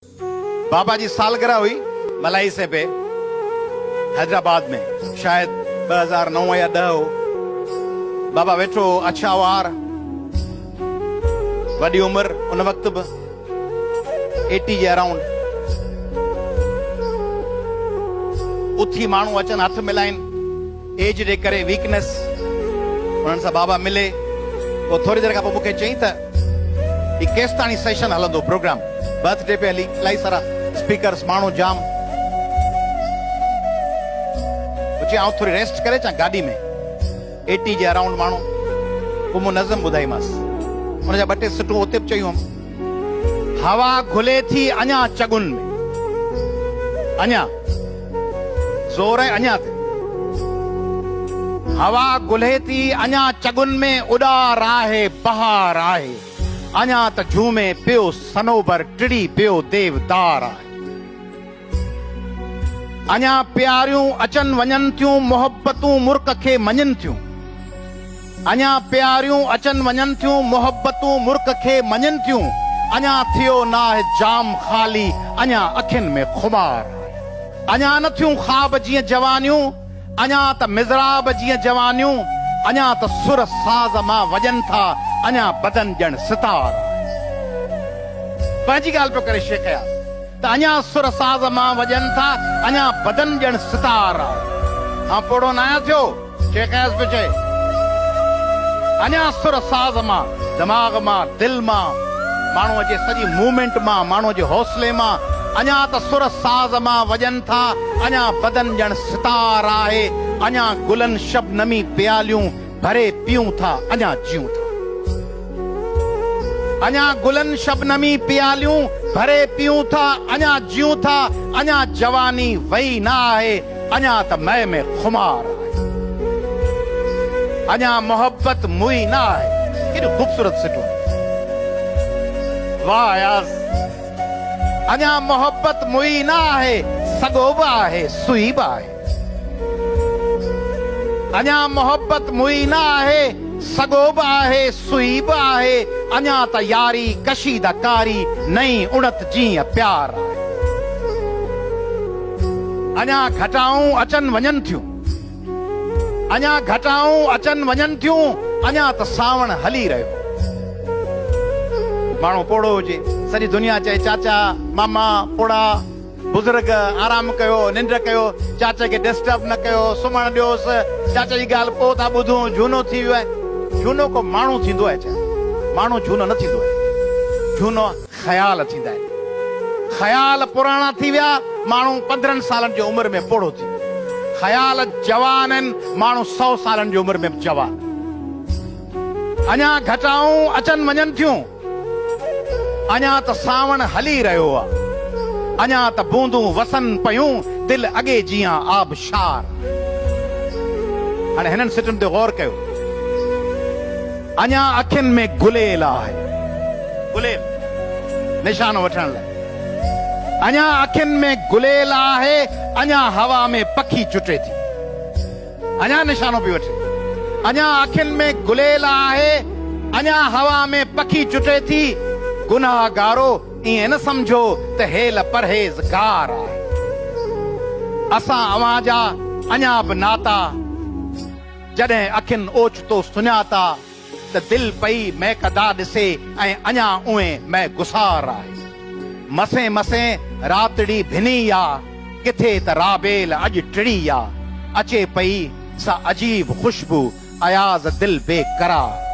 बाबा जी सालगिरह हुई मलाई से पे हैदराबाद में, शायद 2009 या 10 हो। बाबा वेठो, अच्छा वार, वडी उम्र, उन वक्त बि 80 जे अराउंड। उथी माण्हू अचनि, हथ मिलाइनि, एज जे करे वीकनेस, उन्हनि सां बाबा मिले। पोइ थोरी देरि खां पोइ मूंखे चई त ही केसिताणी सेशन हलंदो, प्रोग्राम बर्थडे पे हली, इलाही सारा स्पीकर्स, माण्हू जाम। चई आउं थोरी रेस्ट करे अचां गाॾी में, 80 जे अराउंड माण्हू। पोइ मूं नज़म ॿुधाईमांसि, हुनजा 2 टे सिटूं उते बि चयूं हुअमि। हवा घुले थी अञा चगुनि में, अञा ज़ोर आहे अञा ते। हवा घुले थी अञा चगुनि में, उॾार आहे, बहार आहे, अञा त झूमे पियो सनोबर, टिड़ी पियो देवदार आहे। अञा प्यारियूं अचनि वञनि थियूं, मोहब्बतूं मुर्क खे मञनि थियूं। अञा प्यारियूं अचनि वञनि थियूं, मोहब्बतूं मुर्क खे मञनि थियूं। अञा थियो नाहे जाम ख़ाली, अञा अखियुनि में खुमार। अञा न थियूं ख़्वाब जीअं जवानियूं, अञा त मिज़राब जीअं जवानियूं। अञा त सुर साज़ मां वॼनि था, अञा बदन ॼण सितार। पंहिंजी ॻाल्हि पियो करे शेख यार, त अञा सुर साज़ मां वॼनि था, अञा बदन ॼण सितार। हा पोड़ो न आया थियो, शेख यास पियो चए, अञा सुर साज़ मां, दिमाग़ मां, दिल मां, माण्हूअ जे सॼी मूवमेंट मां, माण्हूअ जे हौसले मां, अञा त सुर साज़ मां वॼनि था, अञा बदन ॼण सितार आहे। अञा गुलनि शबनमी प्यालियूं भरे पियूं था, अञा जियूं था। अञा गुलनि शबनमी प्यालियूं भरे पियूं था, अञा जियूं था। अञा जवानी वई न आहे, अञा त मय में खुमार आहे। अञा मोहब्बत मुई न आहे। केॾो ख़ूबसूरत सिटो, वाह यार। अञा मोहब्बत मुई न आहे, सॻो बि आहे, सुई बि आहे। अञा मोहब्बत मुई न आहे, सॻो बि आहे, सुई बि आहे। अञा त यारी कशीदा कारी, नई उणत जीअं प्यार आहे। अञा घटाऊं अचनि वञनि थियूं, अञा घटाऊं अचनि वञनि थियूं। अञा त सावण हली रहियो। माण्हू पोड़ो हुजे, सॼी दुनिया चए चाचा, मामा, पोड़ा, बुज़ुर्ग आराम कयो, निंड कयो, चाचा खे डिस्टर्ब न कयो, सुम्हण ॾियोसि, चाचा जी ॻाल्हि पोइ था ॿुधूं, झूनो थी वियो आहे। झूनो को माण्हू थींदो आहे छा? माण्हू झूनो न थींदो आहे। झूनो ख़याल थींदा आहिनि। ख़याल पुराणा थी विया, माण्हू 15 सालनि जी उमिरि में पोड़ो थी वियो। ख़याल जवान आहिनि, माण्हू 100 सालनि जी उमिरि में जवान। अञा घटाऊं अचनि वञनि थियूं, अञा त सावण हली रहियो आहे। अञा त बूंदूं वसनि पयूं, दिल अॻे जीअं आबशार। हाणे हिननि सिटुनि ते गौर कयो। अञा अखियुनि में गुलेल आहे, गुलेल निशानो वठण लाइ। अञा अखियुनि में गुलेल आहे, अञा हवा में पखी चुटे थी, अञा निशानो पई वठे। अञा अखियुनि में गुलेल आहे, अञा हवा में पखी चुटे थी। गुनाहगारो ईअं न सम्झो त हेल परहेज़गार आहे। असां अवां जा अञा बि नाता, जॾहिं अखियुनि ओचितो सुञाता, त दिल पई महकदा ॾिसे, ऐं अञा उहे मह गुसार आहे। मसे मसे रातड़ी भिनी आ, किथे त राबेल अॼु टिड़ी आ। अचे पई सा अजीब खुशबू, अयाज़ दिल बेकरार।